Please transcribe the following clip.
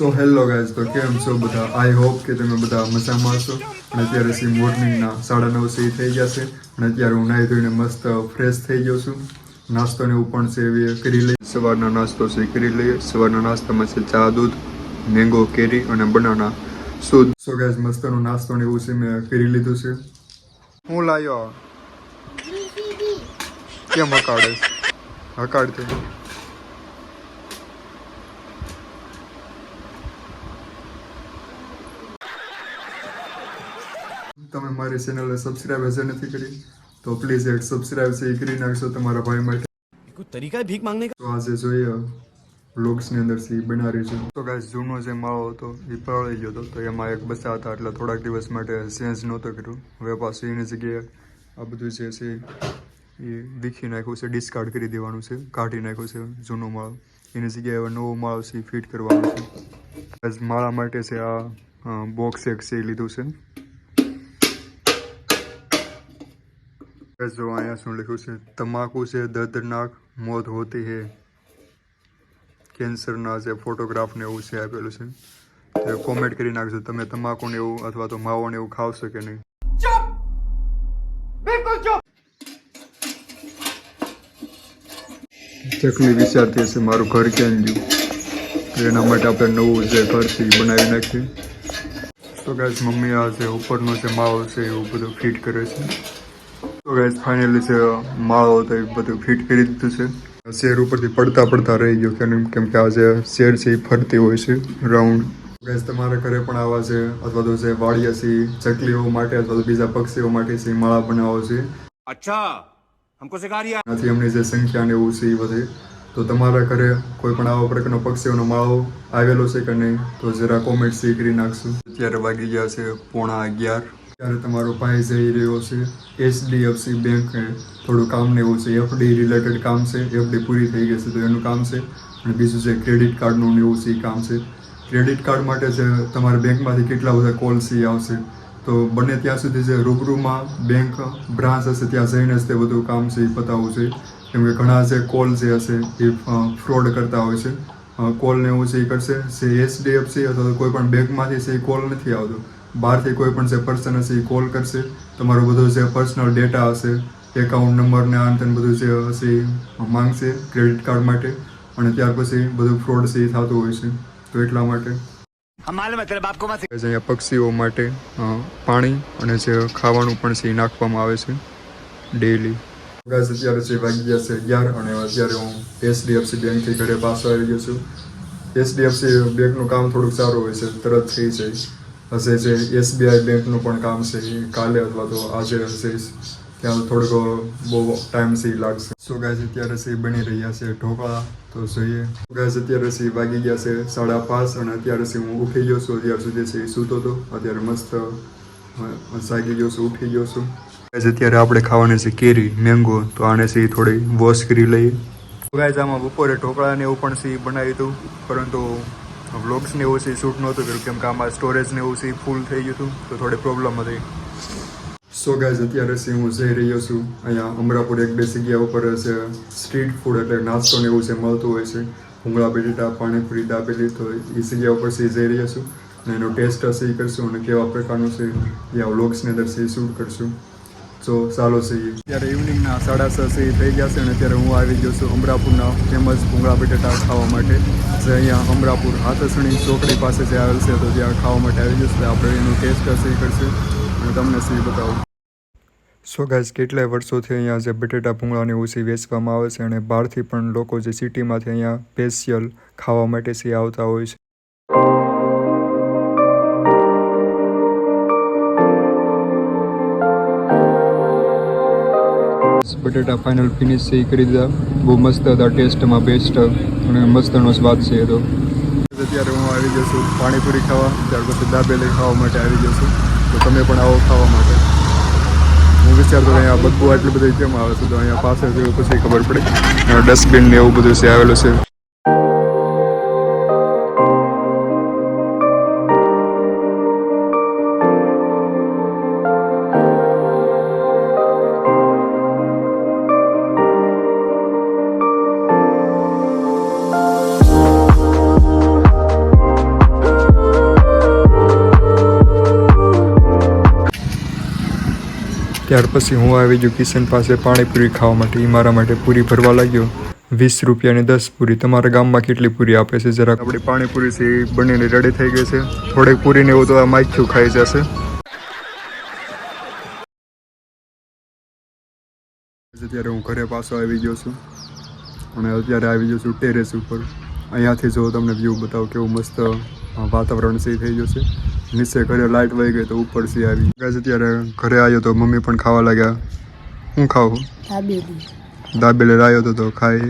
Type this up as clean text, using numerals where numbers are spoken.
So hello guys, તો કેમ છો બધા? આઈ હોપ કે તમે બધા મજામાં હશો. અને અત્યારે સી મોર્નિંગના 9:30 થઈ ગયા છે અને અત્યારે હું નાહી ધોઈને મસ્ત ફ્રેશ થઈ ગયો છું. નાસ્તો ને એવું પણ છે એ કરી લઈએ. સવારનો નાસ્તો છે કરી લઈએ. સવારના નાસ્તામાં છે ચા, દૂધ, મેંગો, કેરી અને બનાના શુદ્ધ. સો ગાઈઝ, મસ્તનો નાસ્તો ને એવું છે મેં કરી લીધું છે. હું લાયો કેમ હકાડે હકાડતે તમે મારી ચેનલને સબસ્ક્રાઇબ હશે નથી કરી તો પ્લીઝ એક સબસ્ક્રાઇબ છે એ કરી નાખશો તમારા ભાઈ માટે. कोई तरीका है भीख मांगने का? તો આજે જોઈએ વ્લોગ્સની અંદર સી બનાવી છે. તો ગાઈસ, જૂનો જે માળો હતો એ પડી ગયો હતો, તો એમાં એક બચ્ચા હતા એટલે થોડાક દિવસ માટે ચેન્જ નહોતો કર્યું. હવે પાછું એની જગ્યાએ આ બધું જે છે એ વીખી નાખ્યું છે, ડિસ્કાર્ડ કરી દેવાનું છે, કાઢી નાખ્યું છે જૂનો માળો. એની જગ્યાએ હવે નવો માળો છે ફિટ કરવાનો છે. માળા માટે છે આ બોક્સ એક છે એ લીધું છે. જો અહીંયા શું લખ્યું છે, તમાકુ છે દર્દનાક મોત હોતી હે. કેન્સરના જે ફોટોગ્રાફ ને એવું છે આપેલું છે. તો કોમેન્ટ કરી નાખજો તમે તમાકુ ને એવું અથવા તો માવો ને એવું ખાવશો કે નહીં. ચકલી વિચારતી હશે મારું ઘર ક્યાં ગયું, તો એના માટે આપણે નવું જે ઘર છે એ બનાવી નાખીએ. તો ગાઈસ, મમ્મી આ જે ઉપરનો જે માવો છે એવું બધું ફિટ કરે છે. તો ગાઈસ, ફાઇનલી જે માળો હતો એ બધું ફિટ કરી દીધું છે. શેર ઉપરથી પડતા રહી ગયો કેમ કે આ જે શેર છે એ ફરતી હોય છે રાઉન્ડ. ગાઈસ, તમારા ઘરે પણ આવા છે અથવા તો જે વાડિયા છે ચકલીઓ માટે અથવા તો બીજા પક્ષીઓ માટે છે માળા બનાવો છે. अच्छा हमको सिखा रिया આથી અમને જે સંખ્યા ને એવું છે એ વધે. તો તમારા ઘરે કોઈ પણ આવા પ્રકારનો પક્ષીઓનો માળો આવેલો છે કે નહીં તો જરા કોમેન્ટ સી કરી નાખશું. અત્યારે વાગી ગયા છે 11:15. ત્યારે તમારો ભાઈ જઈ રહ્યો છે HDFC બેંક. થોડું કામ ને એવું છે, FD રિલેટેડ કામ છે. FD પૂરી થઈ ગઈ છે તો એનું કામ છે. અને બીજું છે ક્રેડિટ કાર્ડનું ને એવું છે એ કામ છે. ક્રેડિટ કાર્ડ માટે છે તમારા બેંકમાંથી કેટલા બધા કોલ છે આવશે, તો બને ત્યાં સુધી જે રૂબરૂમાં બેંક બ્રાન્ચ હશે ત્યાં જઈને જ તે બધું કામ છે એ પતાવવું છે. કેમ કે ઘણા જે કોલ જે હશે એ ફ્રોડ કરતા હોય છે. કોલ ને એવું છે એ કરશે. જે HDFC અથવા તો કોઈ પણ બેંકમાંથી છે એ કોલ નથી આવતો. બહારથી કોઈ પણ જે પર્સન હશે એ કોલ કરશે. તમારો બધો જે પર્સનલ ડેટા હશે, એકાઉન્ટ નંબર ને આ બધું જે હશે એ માંગશે ક્રેડિટ કાર્ડ માટે. અને ત્યાર પછી બધું ફ્રોડ છે એ થતું હોય છે. તો એટલા માટે અહીંયા પક્ષીઓ માટે પાણી અને જે ખાવાનું પણ છે એ નાખવામાં આવે છે ડેઈલી. ગાઈસ, અત્યારે છે વાગી ગયા છે 11 અને અત્યારે હું HDFC બેંકથી ઘરે પાછો આવી ગયો છું. HDFC બેંકનું કામ થોડુંક સારું હોય છે, તરત થઈ જાય. હશે જે SBI બેંકનું પણ કામ છે એ કાલે અથવા તો આજે હશે ત્યાં થોડોક બહુ ટાઈમ છે લાગશે. સો ગાઈસ, અત્યારે છે બની રહ્યા છે ઢોકળા, તો જોઈએ. ગાઈસ, અત્યારે છે વાગી ગયા છે 5:30 અને અત્યારે છે હું ઉઠી ગયો છું. અત્યાર સુધી છે સૂતો હતો, અત્યારે મસ્ત જાગી ગયો છું, ઉઠી ગયો છું. ગાઈસ, અત્યારે આપણે ખાવાની છે કેરી મેંગો, તો આને છે થોડી વોશ કરી લઈએ. ગાઈસ, આમાં બપોરે ઢોકળા ને એવું પણ છે બનાવ્યું હતું, પરંતુ વ્લોગ્સ ને એવું છે શૂટ નહોતું કર્યું કેમ કે આમાં સ્ટોરેજ ને એવું છે ફૂલ થઈ ગયું હતું, તો થોડી પ્રોબ્લેમ હતી. સો ગાઈસ, અત્યારે છે હું જઈ રહ્યો છું અહીંયા અમરાપુર એક બે જગ્યા ઉપર છે સ્ટ્રીટ ફૂડ એટલે નાસ્તો ને એવું છે મળતું હોય છે. ભૂંગળા બટેટા, પાણીપુરી, દાબેલી, તો એ જગ્યા ઉપર છે જઈ રહ્યો છું અને એનો ટેસ્ટ હશે એ કરશું અને કેવા પ્રકારનું છે એ વ્લોગ્સની અંદર છે શૂટ કરશું. તો ચાલો છીએ. અત્યારે ઇવનિંગના 6:30 થઈ ગયા છે અને અત્યારે હું આવી ગયો છું અમરાપુરના ફેમસ ભૂંગળા બટેટા ખાવા માટે. જે અહીંયા અમરાપુર હાથસણી ચોકડી પાસે જે આવેલ છે, તો ત્યાં ખાવા માટે આવી ગયો છે. આપણે એનું ટેસ્ટ હશે એ કરશું અને તમને સી બતાવું. સો ગાઈસ, કેટલાય વર્ષોથી અહીંયા જે બટેટા ભૂંગળાને એવું છે વેચવામાં આવે છે અને બહારથી પણ લોકો જે સિટીમાંથી અહીંયા સ્પેશિયલ ખાવા માટે છે આવતા હોય છે. બટેટા ફાઇનલ ફિનિશ છે એ કરી દીધા. બહુ મસ્ત હતા, ટેસ્ટમાં બેસ્ટ અને મસ્તનો સ્વાદ છે. તો અત્યારે હું આવી ગયો છું પાણીપુરી ખાવા, ત્યાર પછી દાબેલી ખાવા માટે આવી ગયો છું. તો તમે પણ આવો ખાવા માટે. હું વિચારતો અહીંયા બદબુ આટલી બધી કેમ આવે છે, તો અહીંયા પાસે જેવું પછી ખબર પડે. ડસ્ટબિન ને એવું બધું છે આવેલું છે. ત્યાર પછી હું આવી ગયો કિશન પાસે પાણીપુરી ખાવા માટે. એ મારા માટે પૂરી ભરવા લાગ્યો. 20 રૂપિયાની 10 પૂરી. તમારા ગામમાં કેટલી પૂરી આપે છે જરા? આપણી પાણીપુરી છે એ બનીને રેડી થઈ ગઈ છે. થોડીક પૂરીને એવું તો આ માખ્યું ખાઈ જશે. અત્યારે હું ઘરે પાછો આવી ગયો છું અને અત્યારે આવી ગયો છું ટેરેસ ઉપર. અહીંયાથી જો તમને વ્યૂ બતાવો કેવું મસ્ત વાતાવરણ છે થઈ ગયું છે. નીચે ઘરે લાઇટ વહી ગઈ તો ઉપર થી આવી ગાઈસ. અત્યારે ઘરે આવ્યો તો મમ્મી પણ ખાવા લાગ્યા. હું ખાવું? દાબેલી લાવ્યો તો ખાઈ.